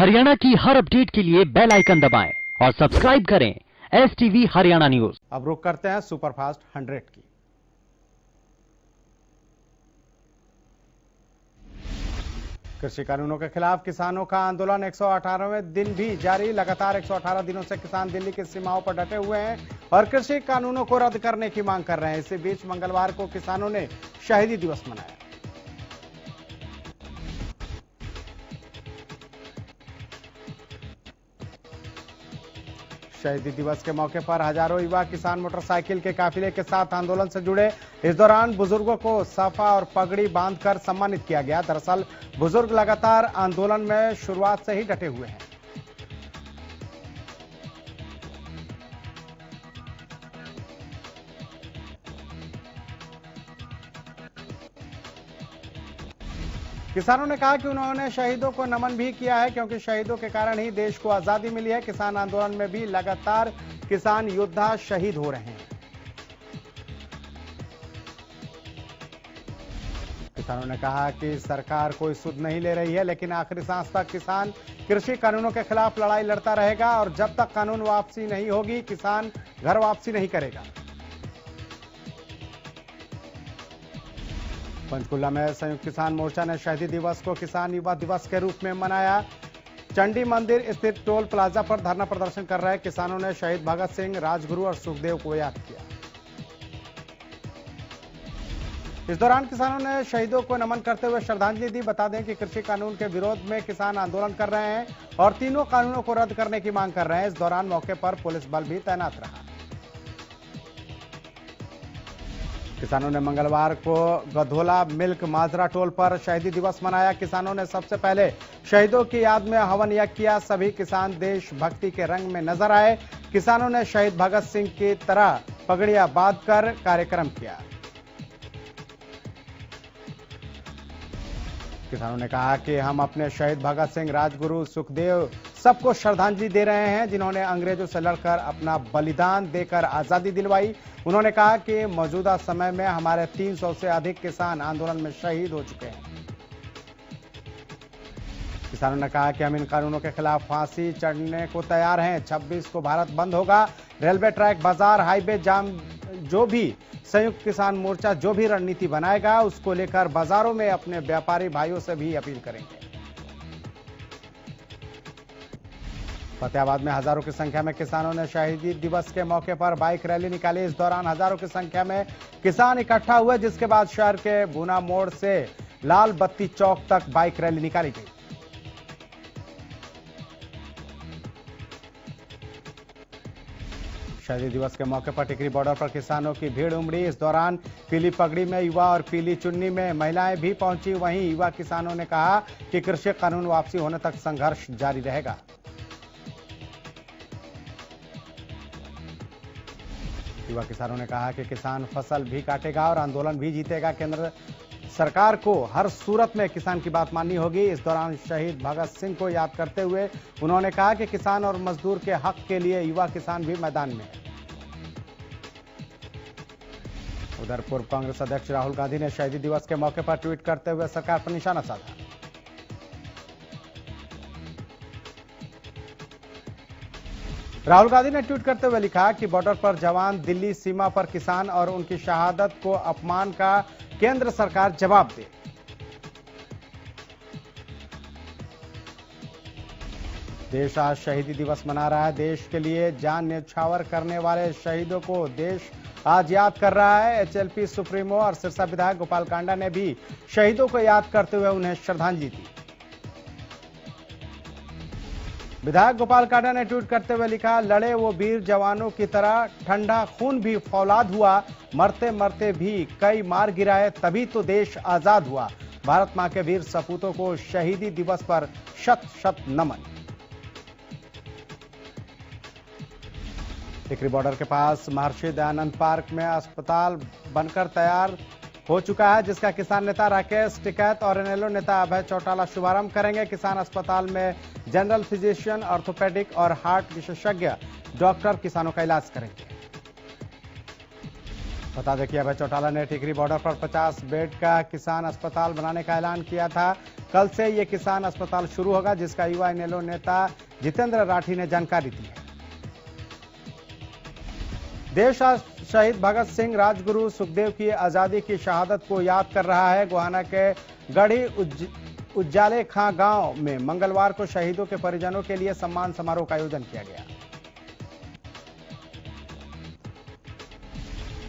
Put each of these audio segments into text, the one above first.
हरियाणा की हर अपडेट के लिए बेल आइकन दबाएं और सब्सक्राइब करें STV हरियाणा न्यूज। अब रुक करते हैं सुपरफास्ट 100 की। कृषि कानूनों के खिलाफ किसानों का आंदोलन 118वें दिन भी जारी। लगातार 118 दिनों से किसान दिल्ली की सीमाओं पर डटे हुए हैं और कृषि कानूनों को रद्द करने की मांग कर रहे हैं। इसी बीच मंगलवार को किसानों ने शहीदी दिवस मनाया। शहीदी दिवस के मौके पर हजारों युवा किसान मोटरसाइकिल के काफिले के साथ आंदोलन से जुड़े। इस दौरान बुजुर्गों को साफा और पगड़ी बांधकर सम्मानित किया गया। दरअसल बुजुर्ग लगातार आंदोलन में शुरुआत से ही डटे हुए हैं। किसानों ने कहा कि उन्होंने शहीदों को नमन भी किया है, क्योंकि शहीदों के कारण ही देश को आजादी मिली है। किसान आंदोलन में भी लगातार किसान योद्धा शहीद हो रहे हैं। किसानों ने कहा कि सरकार कोई सुध नहीं ले रही है, लेकिन आखिरी सांस तक किसान कृषि कानूनों के खिलाफ लड़ाई लड़ता रहेगा और जब तक कानून वापसी नहीं होगी, किसान घर वापसी नहीं करेगा। पंचकुला में संयुक्त किसान मोर्चा ने शहीदी दिवस को किसान युवा दिवस के रूप में मनाया। चंडी मंदिर स्थित टोल प्लाजा पर धरना प्रदर्शन कर रहे किसानों ने शहीद भगत सिंह, राजगुरु और सुखदेव को याद किया। इस दौरान किसानों ने शहीदों को नमन करते हुए श्रद्धांजलि दी। बता दें कि कृषि कानून के विरोध में किसान आंदोलन कर रहे हैं और तीनों कानूनों को रद्द करने की मांग कर रहे हैं। इस दौरान मौके पर पुलिस बल भी तैनात रहा। किसानों ने मंगलवार को गधोला मिल्क माजरा टोल पर शहीदी दिवस मनाया। किसानों ने सबसे पहले शहीदों की याद में हवन यज्ञ किया। सभी किसान देशभक्ति के रंग में नजर आए। किसानों ने शहीद भगत सिंह की तरह पगड़ियां बांधकर कार्यक्रम किया। किसानों ने कहा कि हम अपने शहीद भगत सिंह, राजगुरु, सुखदेव सबको श्रद्धांजलि दे रहे हैं, जिन्होंने अंग्रेजों से लड़कर अपना बलिदान देकर आजादी दिलवाई। उन्होंने कहा कि मौजूदा समय में हमारे 300 से अधिक किसान आंदोलन में शहीद हो चुके हैं। किसानों ने कहा कि हम इन कानूनों के खिलाफ फांसी चढ़ने को तैयार हैं। 26 को भारत बंद होगा। रेलवे ट्रैक, बाजार, हाईवे जाम, जो भी संयुक्त किसान मोर्चा जो भी रणनीति बनाएगा, उसको लेकर बाजारों में अपने व्यापारी भाइयों से भी अपील करेंगे। फतेहाबाद में हजारों की संख्या में किसानों ने शहीदी दिवस के मौके पर बाइक रैली निकाली। इस दौरान हजारों की संख्या में किसान इकट्ठा हुए, जिसके बाद शहर के भूना मोड़ से लाल बत्ती चौक तक बाइक रैली निकाली गई। शहीदी दिवस के मौके पर टिकरी बॉर्डर पर किसानों की भीड़ उमड़ी। इस दौरान पीली पगड़ी में युवा और पीली चुन्नी में महिलाएं भी पहुंची। वहीं युवा किसानों ने कहा कि कृषि कानून वापसी होने तक संघर्ष जारी रहेगा। युवा किसानों ने कहा कि किसान फसल भी काटेगा और आंदोलन भी जीतेगा। केंद्र सरकार को हर सूरत में किसान की बात माननी होगी। इस दौरान शहीद भगत सिंह को याद करते हुए उन्होंने कहा कि किसान और मजदूर के हक के लिए युवा किसान भी मैदान में है। उधर पूर्व कांग्रेस अध्यक्ष राहुल गांधी ने शहीदी दिवस के मौके पर ट्वीट करते हुए सरकार पर निशाना साधा। राहुल गांधी ने ट्वीट करते हुए लिखा कि बॉर्डर पर जवान, दिल्ली सीमा पर किसान और उनकी शहादत को अपमान का केंद्र सरकार जवाब दे। देश आज शहीदी दिवस मना रहा है। देश के लिए जान न्यौछावर करने वाले शहीदों को देश आज याद कर रहा है। HLP सुप्रीमो और सिरसा विधायक गोपाल कांडा ने भी शहीदों को याद करते हुए उन्हें श्रद्धांजलि दी। विधायक गोपाल कांडा ने ट्वीट करते हुए लिखा, लड़े वो वीर जवानों की तरह, ठंडा खून भी फौलाद हुआ, मरते मरते भी कई मार गिराए, तभी तो देश आजाद हुआ। भारत मां के वीर सपूतों को शहीदी दिवस पर शत शत नमन। टिकरी बॉर्डर के पास महर्षि दयानंद पार्क में अस्पताल बनकर तैयार हो चुका है, जिसका किसान नेता राकेश टिकैत और इनेलो नेता अभय चौटाला शुभारंभ करेंगे। किसान अस्पताल में जनरल फिजिशियन, ऑर्थोपेडिक और हार्ट विशेषज्ञ डॉक्टर किसानों का इलाज करेंगे। बता दें कि अभय चौटाला ने टिकरी बॉर्डर पर 50 बेड का किसान अस्पताल बनाने का ऐलान किया था। कल से ये किसान अस्पताल शुरू होगा, जिसका युवा इनेलो नेता जितेंद्र राठी ने जानकारी दी है। देश आज शहीद भगत सिंह, राजगुरु सुखदेव की आजादी की शहादत को याद कर रहा है। गोहाना के गढ़ी उज्जाले खां गांव में मंगलवार को शहीदों के परिजनों के लिए सम्मान समारोह का आयोजन किया गया।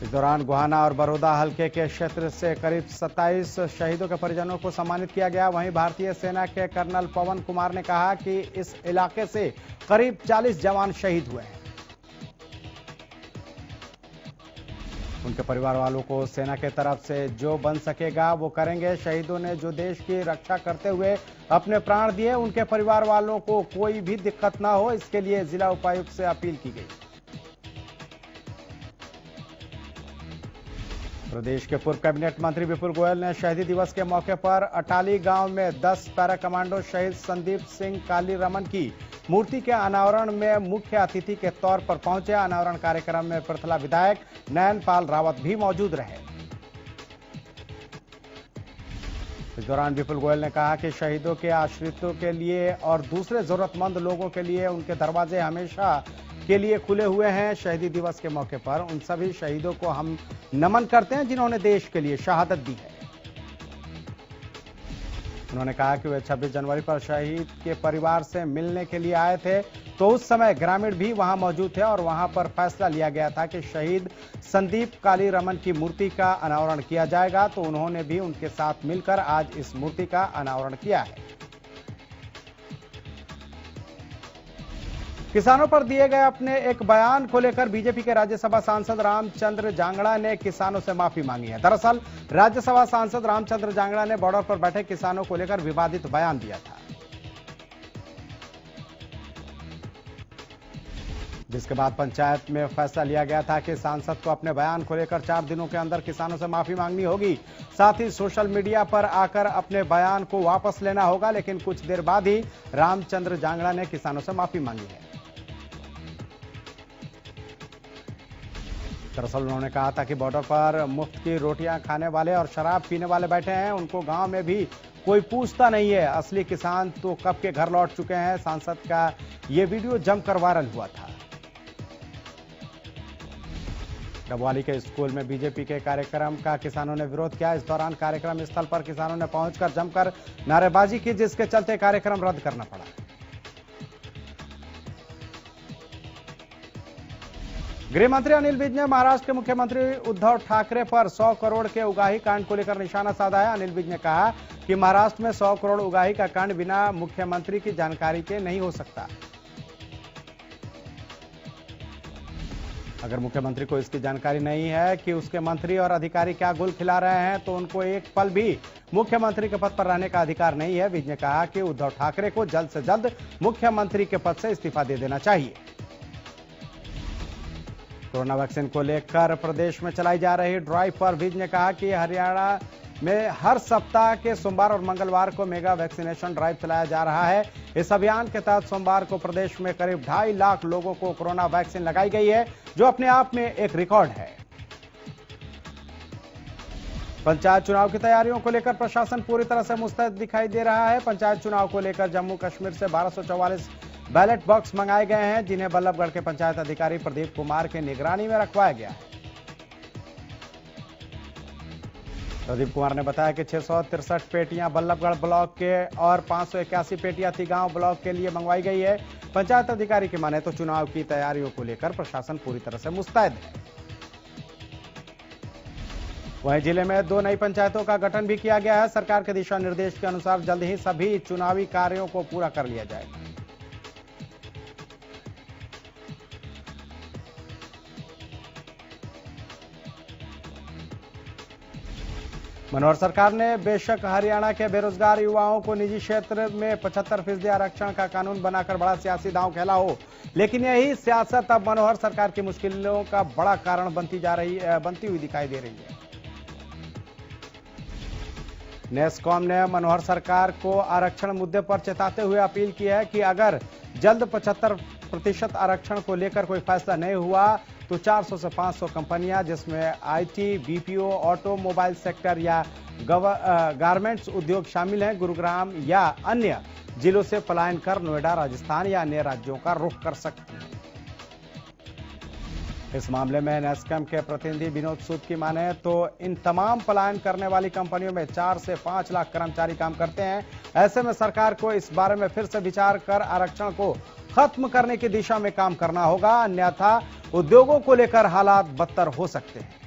इस दौरान गोहाना और बड़ौदा हल्के के क्षेत्र से करीब 27 शहीदों के परिजनों को सम्मानित किया गया। वहीं भारतीय सेना के कर्नल पवन कुमार ने कहा कि इस इलाके से करीब 40 जवान शहीद हुए हैं। उनके परिवार वालों को सेना के तरफ से जो बन सकेगा वो करेंगे। शहीदों ने जो देश की रक्षा करते हुए अपने प्राण दिए, उनके परिवार वालों को कोई भी दिक्कत ना हो, इसके लिए जिला उपायुक्त से अपील की गई। प्रदेश के पूर्व कैबिनेट मंत्री विपुल गोयल ने शहीदी दिवस के मौके पर अटाली गांव में 10 पैरा कमांडो शहीद संदीप सिंह काली रमन की मूर्ति के अनावरण में मुख्य अतिथि के तौर पर पहुंचे। अनावरण कार्यक्रम में पृथला विधायक नयनपाल रावत भी मौजूद रहे। इस दौरान विपुल गोयल ने कहा कि शहीदों के आश्रितों के लिए और दूसरे जरूरतमंद लोगों के लिए उनके दरवाजे हमेशा के लिए खुले हुए हैं। शहीदी दिवस के मौके पर उन सभी शहीदों को हम नमन करते हैं जिन्होंने देश के लिए शहादत दी है। उन्होंने कहा कि वे 26 जनवरी पर शहीद के परिवार से मिलने के लिए आए थे, तो उस समय ग्रामीण भी वहां मौजूद थे और वहां पर फैसला लिया गया था कि शहीद संदीप काली रमन की मूर्ति का अनावरण किया जाएगा, तो उन्होंने भी उनके साथ मिलकर आज इस मूर्ति का अनावरण किया है। किसानों पर दिए गए अपने एक बयान को लेकर बीजेपी के राज्यसभा सांसद रामचंद्र जांगड़ा ने किसानों से माफी मांगी है। दरअसल राज्यसभा सांसद रामचंद्र जांगड़ा ने बॉर्डर पर बैठे किसानों को लेकर विवादित बयान दिया था, जिसके बाद पंचायत में फैसला लिया गया था कि सांसद को अपने बयान को लेकर 4 दिनों के अंदर किसानों से माफी मांगनी होगी। साथ ही सोशल मीडिया पर आकर अपने बयान को वापस लेना होगा। लेकिन कुछ देर बाद ही रामचंद्र जांगड़ा ने किसानों से माफी मांगी है। दरअसल उन्होंने कहा था कि बॉर्डर पर मुफ्त की रोटियां खाने वाले और शराब पीने वाले बैठे हैं, उनको गांव में भी कोई पूछता नहीं है। असली किसान तो कब के घर लौट चुके हैं। सांसद का ये वीडियो जमकर वायरल हुआ था। डबवाली के स्कूल में बीजेपी के कार्यक्रम का किसानों ने विरोध किया। इस दौरान कार्यक्रम स्थल पर किसानों ने पहुंचकर जमकर नारेबाजी की, जिसके चलते कार्यक्रम रद्द करना पड़ा। गृह मंत्री अनिल विज ने महाराष्ट्र के मुख्यमंत्री उद्धव ठाकरे पर 100 करोड़ के उगाही कांड को लेकर निशाना साधा है। अनिल विज ने कहा कि महाराष्ट्र में 100 करोड़ उगाही का कांड बिना मुख्यमंत्री की जानकारी के नहीं हो सकता। अगर मुख्यमंत्री को इसकी जानकारी नहीं है कि उसके मंत्री और अधिकारी क्या गुल खिला रहे हैं, तो उनको एक पल भी मुख्यमंत्री के पद पर रहने का अधिकार नहीं है। विज ने कहा कि उद्धव ठाकरे को जल्द से जल्द मुख्यमंत्री के पद से इस्तीफा दे देना चाहिए। कोरोना वैक्सीन को लेकर प्रदेश में चलाई जा रही ड्राइव पर विज ने कहा कि हरियाणा में हर सप्ताह के सोमवार और मंगलवार को मेगा वैक्सीनेशन ड्राइव चलाया जा रहा है। इस अभियान के तहत सोमवार को प्रदेश में करीब 2.5 लाख लोगों को कोरोना वैक्सीन लगाई गई है, जो अपने आप में एक रिकॉर्ड है। पंचायत चुनाव की तैयारियों को लेकर प्रशासन पूरी तरह से मुस्तैद दिखाई दे रहा है। पंचायत चुनाव को लेकर जम्मू कश्मीर से 1244 बैलेट बॉक्स मंगाए गए हैं, जिन्हें बल्लभगढ़ के पंचायत अधिकारी प्रदीप कुमार के निगरानी में रखवाया गया है। प्रदीप कुमार ने बताया कि 663 पेटियां बल्लभगढ़ ब्लॉक के और 581 पेटियां तिगांव ब्लॉक के लिए मंगवाई गई है। पंचायत अधिकारी की माने तो चुनाव की तैयारियों को लेकर प्रशासन पूरी तरह से मुस्तैद है। वहीं जिले में 2 नई पंचायतों का गठन भी किया गया है। सरकार के दिशा निर्देश के अनुसार जल्द ही सभी चुनावी कार्यों को पूरा कर लिया जाएगा। मनोहर सरकार ने बेशक हरियाणा के बेरोजगार युवाओं को निजी क्षेत्र में 75% आरक्षण का कानून बनाकर बड़ा सियासी दांव खेला हो, लेकिन यही सियासत अब मनोहर सरकार की मुश्किलों का बड़ा कारण बनती हुई दिखाई दे रही है। नेस्कॉम ने मनोहर सरकार को आरक्षण मुद्दे पर चेताते हुए अपील की है कि अगर जल्द 75% आरक्षण को लेकर कोई फैसला नहीं हुआ तो 400 से 500 कंपनियां, जिसमें आईटी, बीपीओ, ऑटोमोबाइल सेक्टर या गारमेंट्स उद्योग शामिल हैं, गुरुग्राम या अन्य जिलों से पलायन कर नोएडा, राजस्थान या अन्य राज्यों का रुख कर सकते हैं। इस मामले में नेस्कॉम के प्रतिनिधि विनोद सूद की माने तो इन तमाम पलायन करने वाली कंपनियों में 4 से 5 लाख कर्मचारी काम करते हैं। ऐसे में सरकार को इस बारे में फिर से विचार कर आरक्षण को खत्म करने की दिशा में काम करना होगा, अन्यथा उद्योगों को लेकर हालात बदतर हो सकते हैं।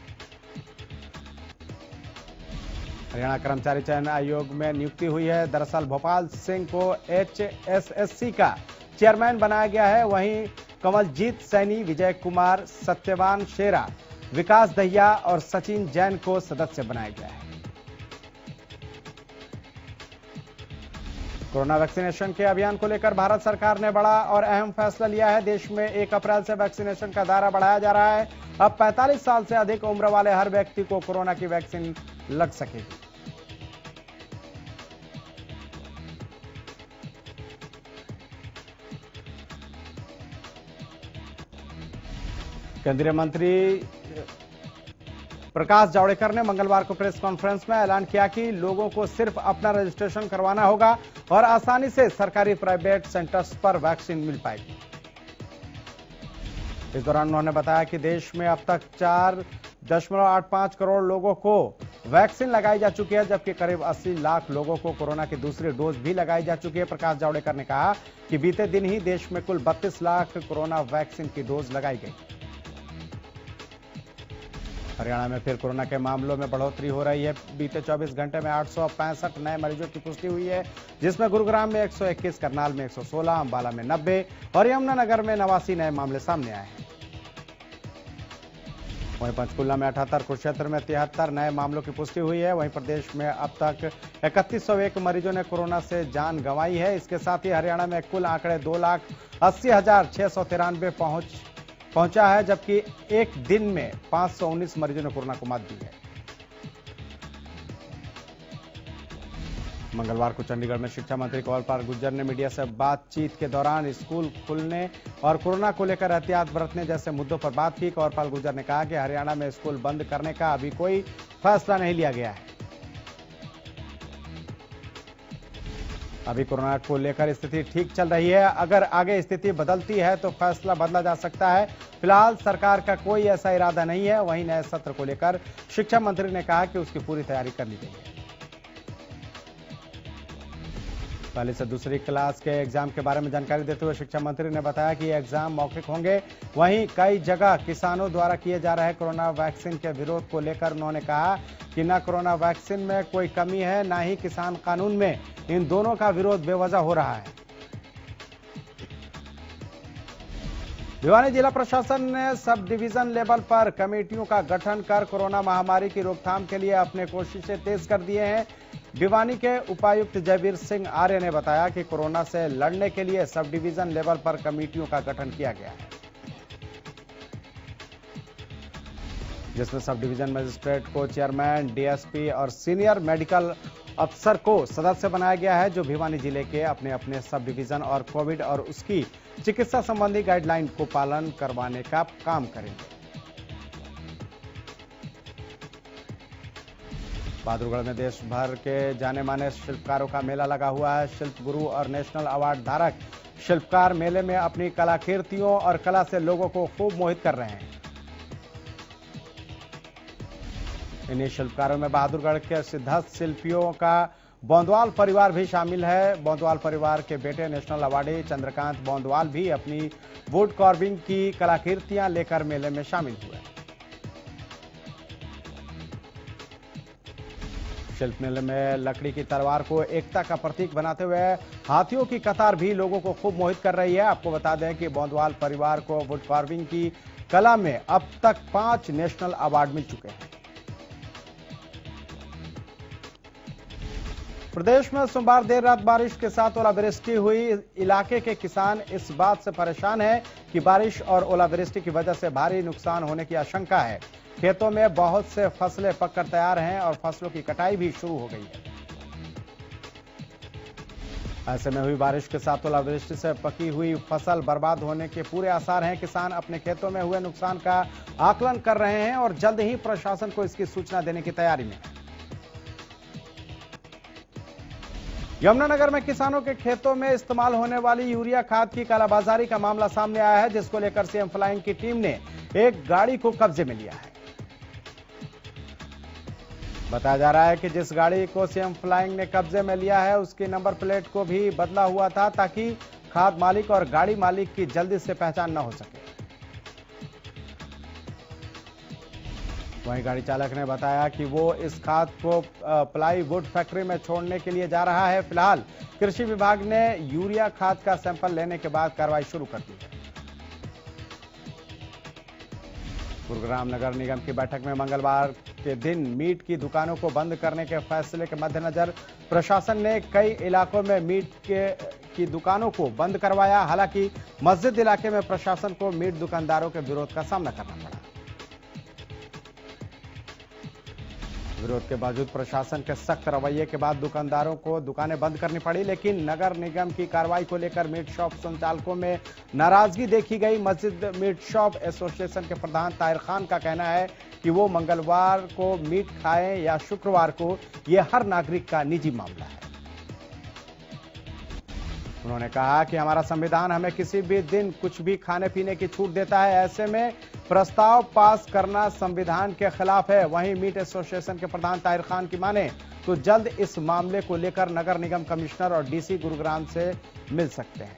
हरियाणा कर्मचारी चयन आयोग में नियुक्ति हुई है। दरअसल भोपाल सिंह को HSSC का चेयरमैन बनाया गया है। वहीं कमलजीत सैनी, विजय कुमार, सत्यवान शेरा, विकास दहिया और सचिन जैन को सदस्य बनाया गया है। कोरोना वैक्सीनेशन के अभियान को लेकर भारत सरकार ने बड़ा और अहम फैसला लिया है। देश में 1 अप्रैल से वैक्सीनेशन का दायरा बढ़ाया जा रहा है। अब 45 साल से अधिक उम्र वाले हर व्यक्ति को कोरोना की वैक्सीन लग सकेगी। केंद्रीय मंत्री प्रकाश जावड़ेकर ने मंगलवार को प्रेस कॉन्फ्रेंस में ऐलान किया कि लोगों को सिर्फ अपना रजिस्ट्रेशन करवाना होगा और आसानी से सरकारी प्राइवेट सेंटर्स पर वैक्सीन मिल पाएगी। इस दौरान उन्होंने बताया कि देश में अब तक 4.85 करोड़ लोगों को वैक्सीन लगाई जा चुकी है, जबकि करीब 80 लाख लोगों को कोरोना की दूसरी डोज भी लगाई जा चुकी है। प्रकाश जावड़ेकर ने कहा कि बीते दिन ही देश में कुल 32 लाख कोरोना वैक्सीन की डोज लगाई गई। हरियाणा में फिर कोरोना के मामलों में बढ़ोतरी हो रही है। बीते 24 घंटे में 865 नए मरीजों की पुष्टि हुई है, जिसमें गुरुग्राम में 121, करनाल में 116, अंबाला में 90 और यमुनानगर में 89 नए मामले सामने आए हैं। वहीं पंचकुला में 78, कुरुक्षेत्र में 73 नए मामलों की पुष्टि हुई है। वहीं प्रदेश में अब तक 3101 मरीजों ने कोरोना से जान गंवाई है। इसके साथ ही हरियाणा में कुल आंकड़े 2,80,693 पहुंचा है, जबकि एक दिन में 519 मरीजों ने कोरोना को मात दी है। मंगलवार को चंडीगढ़ में शिक्षा मंत्री कंवरपाल गुर्जर ने मीडिया से बातचीत के दौरान स्कूल खुलने और कोरोना को लेकर एहतियात बरतने जैसे मुद्दों पर बात की। कंवरपाल गुर्जर ने कहा कि हरियाणा में स्कूल बंद करने का अभी कोई फैसला नहीं लिया गया है। अभी कोरोना को लेकर स्थिति ठीक चल रही है। अगर आगे स्थिति बदलती है तो फैसला बदला जा सकता है। फिलहाल सरकार का कोई ऐसा इरादा नहीं है। वहीं नए सत्र को लेकर शिक्षा मंत्री ने कहा कि उसकी पूरी तैयारी कर ली गई है। पहली से दूसरी क्लास के एग्जाम के बारे में जानकारी देते हुए शिक्षा मंत्री ने बताया कि ये एग्जाम मौखिक होंगे। वहीं कई जगह किसानों द्वारा किए जा रहे कोरोना वैक्सीन के विरोध को लेकर उन्होंने कहा कि न कोरोना वैक्सीन में कोई कमी है, न ही किसान कानून में। इन दोनों का विरोध बेवजह हो रहा है। भिवानी जिला प्रशासन ने सब डिवीजन लेवल पर कमेटियों का गठन कर कोरोना महामारी की रोकथाम के लिए अपने कोशिशें तेज कर दिए हैं। भिवानी के उपायुक्त जयवीर सिंह आर्य ने बताया कि कोरोना से लड़ने के लिए सब डिवीजन लेवल पर कमेटियों का गठन किया गया है, जिसमें सब डिवीजन मजिस्ट्रेट को चेयरमैन, डीएसपी और सीनियर मेडिकल अफसर को सदस्य बनाया गया है, जो भिवानी जिले के अपने अपने सब डिवीजन और कोविड और उसकी चिकित्सा संबंधी गाइडलाइन को पालन करवाने का काम करेंगे। बहादुरगढ़ में देश भर के जाने माने शिल्पकारों का मेला लगा हुआ है। शिल्प गुरु और नेशनल अवार्ड धारक शिल्पकार मेले में अपनी कलाकृतियों और कला से लोगों को खूब मोहित कर रहे हैं। इन्हीं शिल्पकारों में बहादुरगढ़ के सिद्धस्थ शिल्पियों का बोंदवाल परिवार भी शामिल है। बोंदवाल परिवार के बेटे नेशनल अवार्डी चंद्रकांत बोंदवाल भी अपनी वुड कार्विंग की कलाकृतियां लेकर मेले में शामिल हुए। शिल्प मेले में लकड़ी की तलवार को एकता का प्रतीक बनाते हुए हाथियों की कतार भी लोगों को खूब मोहित कर रही है। आपको बता दें कि बोंदवाल परिवार को वुड कार्विंग की कला में अब तक 5 नेशनल अवार्ड मिल चुके हैं। प्रदेश में सोमवार देर रात बारिश के साथ ओलावृष्टि हुई। इलाके के किसान इस बात से परेशान हैं कि बारिश और ओलावृष्टि की वजह से भारी नुकसान होने की आशंका है। खेतों में बहुत से फसलें पककर तैयार हैं और फसलों की कटाई भी शुरू हो गई है। ऐसे में हुई बारिश के साथ ओलावृष्टि से पकी हुई फसल बर्बाद होने के पूरे आसार हैं। किसान अपने खेतों में हुए नुकसान का आकलन कर रहे हैं और जल्द ही प्रशासन को इसकी सूचना देने की तैयारी में है। यमुनानगर में किसानों के खेतों में इस्तेमाल होने वाली यूरिया खाद की कालाबाजारी का मामला सामने आया है, जिसको लेकर सीएम फ्लाइंग की टीम ने एक गाड़ी को कब्जे में लिया है। बताया जा रहा है कि जिस गाड़ी को सीएम फ्लाइंग ने कब्जे में लिया है उसकी नंबर प्लेट को भी बदला हुआ था ताकि खाद मालिक और गाड़ी मालिक की जल्दी से पहचान न हो सके। वहीं गाड़ी चालक ने बताया कि वो इस खाद को प्लाईवुड फैक्ट्री में छोड़ने के लिए जा रहा है। फिलहाल कृषि विभाग ने यूरिया खाद का सैंपल लेने के बाद कार्रवाई शुरू कर दी है। गुरुग्राम नगर निगम की बैठक में मंगलवार के दिन मीट की दुकानों को बंद करने के फैसले के मद्देनजर प्रशासन ने कई इलाकों में मीट की दुकानों को बंद करवाया। हालांकि मस्जिद इलाके में प्रशासन को मीट दुकानदारों के विरोध का सामना करना पड़ा। विरोध के बावजूद प्रशासन के सख्त रवैये के बाद दुकानदारों को दुकानें बंद करनी पड़ी, लेकिन नगर निगम की कार्रवाई को लेकर मीट शॉप संचालकों में नाराजगी देखी गई। मस्जिद मीट शॉप एसोसिएशन के प्रधान ताहिर खान का कहना है कि वो मंगलवार को मीट खाएं या शुक्रवार को, यह हर नागरिक का निजी मामला है। उन्होंने कहा कि हमारा संविधान हमें किसी भी दिन कुछ भी खाने पीने की छूट देता है, ऐसे में प्रस्ताव पास करना संविधान के खिलाफ है। वहीं मीट एसोसिएशन के प्रधान ताहिर खान की माने तो जल्द इस मामले को लेकर नगर निगम कमिश्नर और डीसी गुरुग्राम से मिल सकते हैं।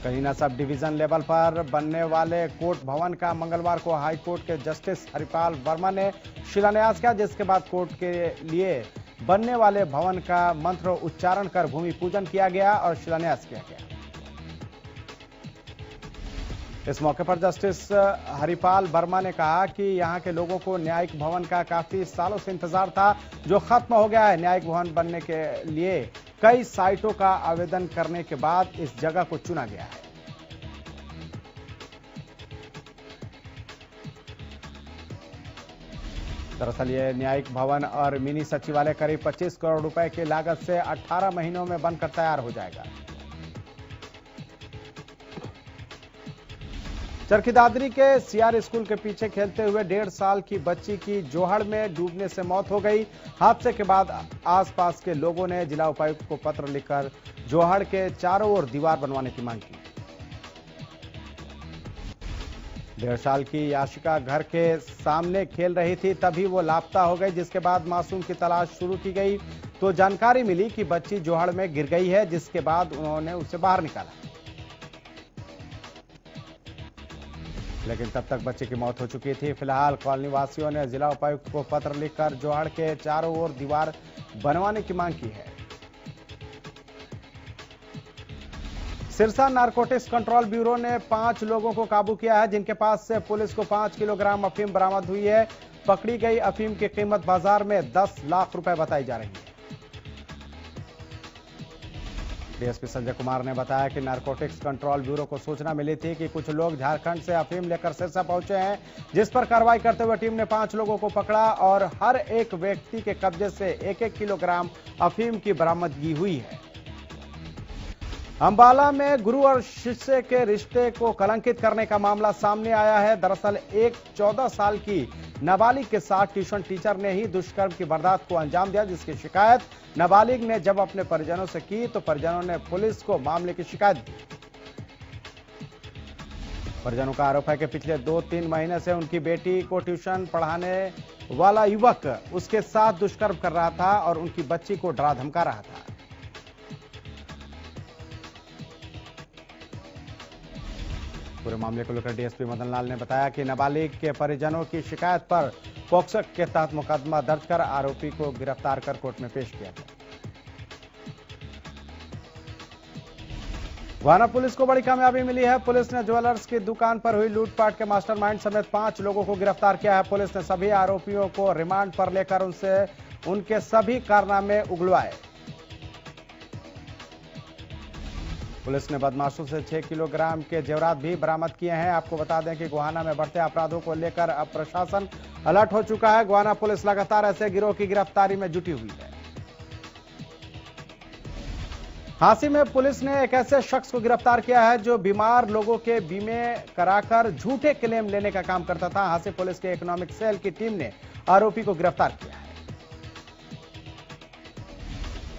कहीना सब डिवीजन लेवल पर बनने वाले कोर्ट भवन का मंगलवार को हाई कोर्ट के जस्टिस हरिपाल वर्मा ने शिलान्यास किया, जिसके बाद कोर्ट के लिए बनने वाले भवन का मंत्र उच्चारण कर भूमि पूजन किया गया और शिलान्यास किया गया। इस मौके पर जस्टिस हरिपाल वर्मा ने कहा कि यहां के लोगों को न्यायिक भवन का काफी सालों से इंतजार था, जो खत्म हो गया है। न्यायिक भवन बनने के लिए कई साइटों का आवेदन करने के बाद इस जगह को चुना गया है। दरअसल ये न्यायिक भवन और मिनी सचिवालय करीब 25 करोड़ रुपए की लागत से 18 महीनों में बनकर तैयार हो जाएगा। चरखी दादरी के सीआर स्कूल के पीछे खेलते हुए 1.5 साल की बच्ची की जोहड़ में डूबने से मौत हो गई। हादसे के बाद आसपास के लोगों ने जिला उपायुक्त को पत्र लिखकर जोहड़ के चारों ओर दीवार बनवाने की मांग की। 1.5 साल की याशिका घर के सामने खेल रही थी, तभी वो लापता हो गई, जिसके बाद मासूम की तलाश शुरू की गई तो जानकारी मिली कि बच्ची जोहड़ में गिर गई है, जिसके बाद उन्होंने उसे बाहर निकाला, लेकिन तब तक बच्चे की मौत हो चुकी थी। फिलहाल कॉलोनी वासियों ने जिला उपायुक्त को पत्र लिखकर जोहड़ के चारों ओर दीवार बनवाने की मांग की है। सिरसा नारकोटिक्स कंट्रोल ब्यूरो ने 5 लोगों को काबू किया है, जिनके पास से पुलिस को 5 किलोग्राम अफीम बरामद हुई है। पकड़ी गई अफीम की कीमत बाजार में 10 लाख रुपए बताई जा रही है। डीएसपी संजय कुमार ने बताया कि नारकोटिक्स कंट्रोल ब्यूरो को सूचना मिली थी कि कुछ लोग झारखंड से अफीम लेकर सिरसा पहुंचे हैं, जिस पर कार्रवाई करते हुए टीम ने 5 लोगों को पकड़ा और हर एक व्यक्ति के कब्जे से 1-1 किलोग्राम अफीम की बरामदगी हुई है। अंबाला में गुरु और शिष्य के रिश्ते को कलंकित करने का मामला सामने आया है। दरअसल एक 14 साल की नाबालिग के साथ ट्यूशन टीचर ने ही दुष्कर्म की वारदात को अंजाम दिया, जिसकी शिकायत नाबालिग ने जब अपने परिजनों से की तो परिजनों ने पुलिस को मामले की शिकायत दी। परिजनों का आरोप है कि पिछले 2-3 महीने से उनकी बेटी को ट्यूशन पढ़ाने वाला युवक उसके साथ दुष्कर्म कर रहा था और उनकी बच्ची को डरा धमका रहा था। पूरे मामले को लेकर डीएसपी मदन लाल ने बताया कि नाबालिग के परिजनों की शिकायत पर पॉक्सो के तहत मुकदमा दर्ज कर आरोपी को गिरफ्तार कर कोर्ट में पेश किया गया। गोहाना पुलिस को बड़ी कामयाबी मिली है। पुलिस ने ज्वेलर्स की दुकान पर हुई लूटपाट के मास्टरमाइंड समेत 5 लोगों को गिरफ्तार किया है। पुलिस ने सभी आरोपियों को रिमांड पर लेकर उनसे उनके सभी कारनामे उगलवाए। पुलिस ने बदमाशों से 6 किलोग्राम के जेवरात भी बरामद किए हैं। आपको बता दें कि गोहाना में बढ़ते अपराधों को लेकर अब प्रशासन अलर्ट हो चुका है। गोहाना पुलिस लगातार ऐसे गिरोह की गिरफ्तारी में जुटी हुई है। हांसी में पुलिस ने एक ऐसे शख्स को गिरफ्तार किया है जो बीमार लोगों के बीमे कराकर झूठे क्लेम लेने का काम करता था। हांसी पुलिस के इकोनॉमिक सेल की टीम ने आरोपी को गिरफ्तार किया है।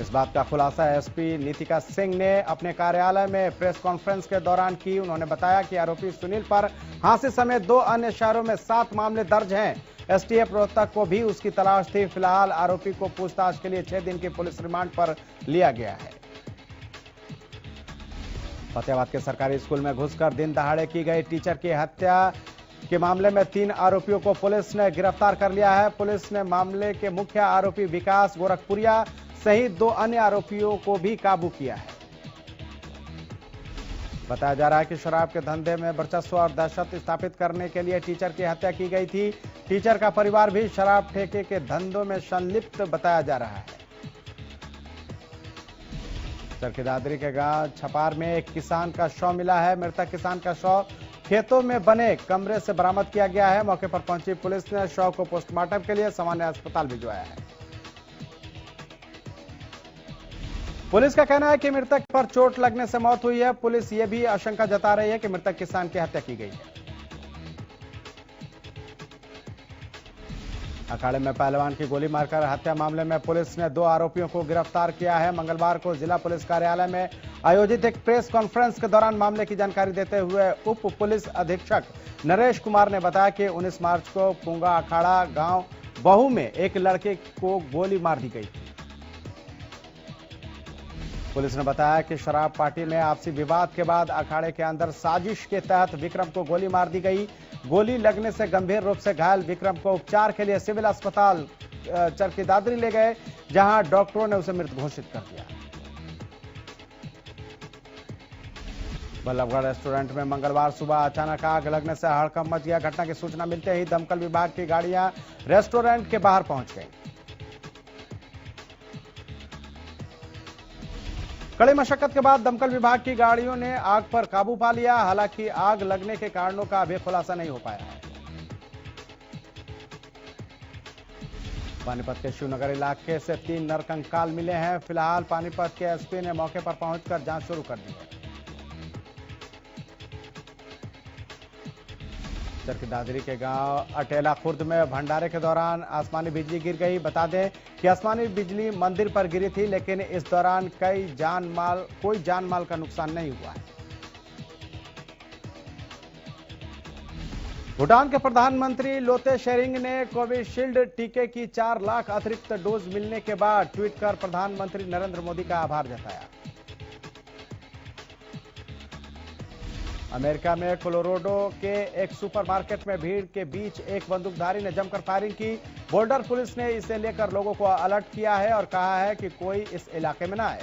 इस बात का खुलासा एसपी नीतिका सिंह ने अपने कार्यालय में प्रेस कॉन्फ्रेंस के दौरान की। उन्होंने बताया कि आरोपी सुनील पर हांसी समेत 2 अन्य शहरों में 7 मामले दर्ज हैं। एसटीएफ रोहतक को भी उसकी तलाश थी। फिलहाल आरोपी को पूछताछ के लिए 6 दिन की पुलिस रिमांड पर लिया गया है। फतेहाबाद के सरकारी स्कूल में घुसकर दिन दहाड़े की गई टीचर की हत्या के मामले में 3 आरोपियों को पुलिस ने गिरफ्तार कर लिया है। पुलिस ने मामले के मुख्य आरोपी विकास गोरखपुरिया सहित 2 अन्य आरोपियों को भी काबू किया है। बताया जा रहा है कि शराब के धंधे में वर्चस्व और दहशत स्थापित करने के लिए टीचर की हत्या की गई थी। टीचर का परिवार भी शराब ठेके के धंधों में संलिप्त बताया जा रहा है। चरखी दादरी के गांव छपार में एक किसान का शव मिला है। मृतक किसान का शव खेतों में बने कमरे से बरामद किया गया है। मौके पर पहुंची पुलिस ने शव को पोस्टमार्टम के लिए सामान्य अस्पताल भिजवाया है। पुलिस का कहना है कि मृतक पर चोट लगने से मौत हुई है। पुलिस ये भी आशंका जता रही है कि मृतक किसान की हत्या की गई है। अखाड़े में पहलवान की गोली मारकर हत्या मामले में पुलिस ने 2 आरोपियों को गिरफ्तार किया है। मंगलवार को जिला पुलिस कार्यालय में आयोजित एक प्रेस कॉन्फ्रेंस के दौरान मामले की जानकारी देते हुए उप पुलिस अधीक्षक नरेश कुमार ने बताया कि 19 मार्च को पुंगा अखाड़ा गांव बहू में एक लड़के को गोली मार दी गई थी। पुलिस ने बताया कि शराब पार्टी में आपसी विवाद के बाद अखाड़े के अंदर साजिश के तहत विक्रम को गोली मार दी गई। गोली लगने से गंभीर रूप से घायल विक्रम को उपचार के लिए सिविल अस्पताल चरखी दादरी ले गए, जहां डॉक्टरों ने उसे मृत घोषित कर दिया। बल्लभगढ़ रेस्टोरेंट में मंगलवार सुबह अचानक आग लगने से हड़कंप मच गया। घटना की सूचना मिलते ही दमकल विभाग की गाड़ियां रेस्टोरेंट के बाहर पहुंच गई। कड़ी मशक्कत के बाद दमकल विभाग की गाड़ियों ने आग पर काबू पा लिया। हालांकि आग लगने के कारणों का अभी खुलासा नहीं हो पाया है। पानीपत के शिवनगर इलाके से 3 नरकंकाल मिले हैं। फिलहाल पानीपत के एसपी ने मौके पर पहुंचकर जांच शुरू कर दी है। चरखी दादरी के गांव अटेला खुर्द में भंडारे के दौरान आसमानी बिजली गिर गई। बता दें कि आसमानी बिजली मंदिर पर गिरी थी, लेकिन इस दौरान कोई जान माल का नुकसान नहीं हुआ है। भूटान के प्रधानमंत्री लोते शेरिंग ने कोविशील्ड टीके की 4 लाख अतिरिक्त डोज मिलने के बाद ट्वीट कर प्रधानमंत्री नरेंद्र मोदी का आभार जताया। अमेरिका में कोलोराडो के एक सुपरमार्केट में भीड़ के बीच एक बंदूकधारी ने जमकर फायरिंग की। बॉर्डर पुलिस ने इसे लेकर लोगों को अलर्ट किया है और कहा है कि कोई इस इलाके में ना आए।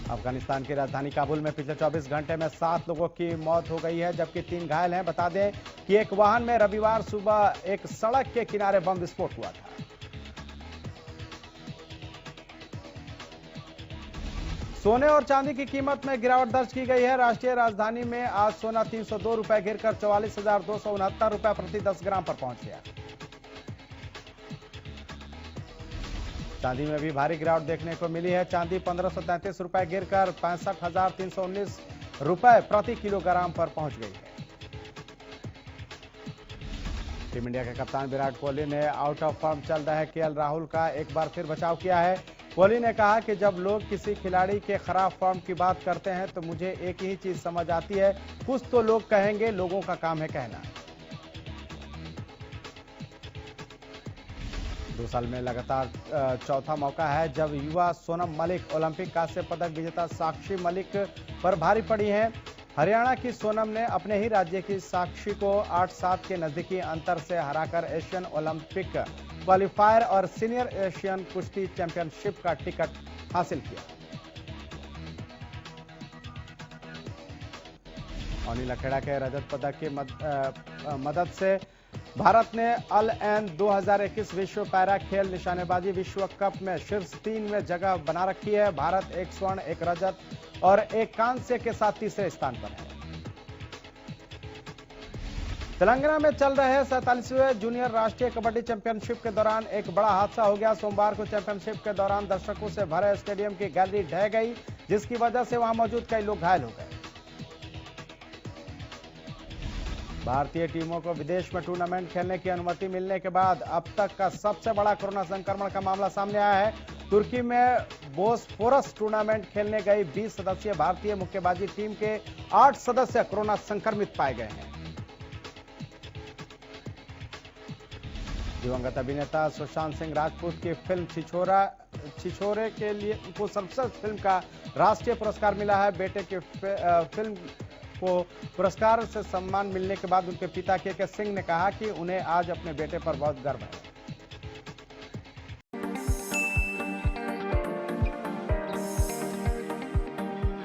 अफगानिस्तान की राजधानी काबुल में पिछले 24 घंटे में 7 लोगों की मौत हो गई है, जबकि 3 घायल हैं। बता दें कि एक वाहन में रविवार सुबह एक सड़क के किनारे बम विस्फोट हुआ था। सोने और चांदी की कीमत में गिरावट दर्ज की गई है। राष्ट्रीय राजधानी में आज सोना 302 रुपए गिरकर 44,269 रुपए प्रति 10 ग्राम पर पहुंच गया। चांदी में भी भारी गिरावट देखने को मिली है। चांदी 1533 रुपए गिरकर 65,319 रुपए प्रति किलोग्राम पर पहुंच गई है। टीम इंडिया के कप्तान विराट कोहली ने आउट ऑफ फॉर्म चल रहे केएल राहुल का एक बार फिर बचाव किया है। कोहली ने कहा कि जब लोग किसी खिलाड़ी के खराब फॉर्म की बात करते हैं तो मुझे एक ही चीज समझ आती है, कुछ तो लोग कहेंगे, लोगों का काम है कहना। 2 साल में लगातार चौथा मौका है जब युवा सोनम मलिक ओलंपिक कांस्य पदक विजेता साक्षी मलिक पर भारी पड़ी हैं। हरियाणा की सोनम ने अपने ही राज्य की साक्षी को 8-7 के नजदीकी अंतर से हराकर एशियन ओलंपिक क्वालिफायर और सीनियर एशियन कुश्ती चैंपियनशिप का टिकट हासिल किया। अनिल अखेड़ा के रजत पदक की मदद से भारत ने अल एन 2021 विश्व पैरा खेल निशानेबाजी विश्व कप में शीर्ष 3 में जगह बना रखी है। भारत 1 स्वर्ण, 1 रजत और 1 कांस्य के साथ तीसरे स्थान पर है। तेलंगाना में चल रहे 47वें जूनियर राष्ट्रीय कबड्डी चैंपियनशिप के दौरान एक बड़ा हादसा हो गया। सोमवार को चैंपियनशिप के दौरान दर्शकों से भरे स्टेडियम की गैलरी ढह गई, जिसकी वजह से वहां मौजूद कई लोग घायल हो गए। भारतीय टीमों को विदेश में टूर्नामेंट खेलने की अनुमति मिलने के बाद अब तक का सबसे बड़ा कोरोना संक्रमण का मामला सामने आया है। तुर्की में बोस्फोरस टूर्नामेंट खेलने गई 20 सदस्यीय भारतीय मुक्केबाजी टीम के 8 सदस्य कोरोना संक्रमित पाए गए हैं। दिवंगत अभिनेता सुशांत सिंह राजपूत की फिल्म छिछोरे के लिए उनको सर्वश्रेष्ठ फिल्म का राष्ट्रीय पुरस्कार मिला है। बेटे की फिल्म को पुरस्कार से सम्मान मिलने के बाद उनके पिता के सिंह ने कहा कि उन्हें आज अपने बेटे पर बहुत गर्व है।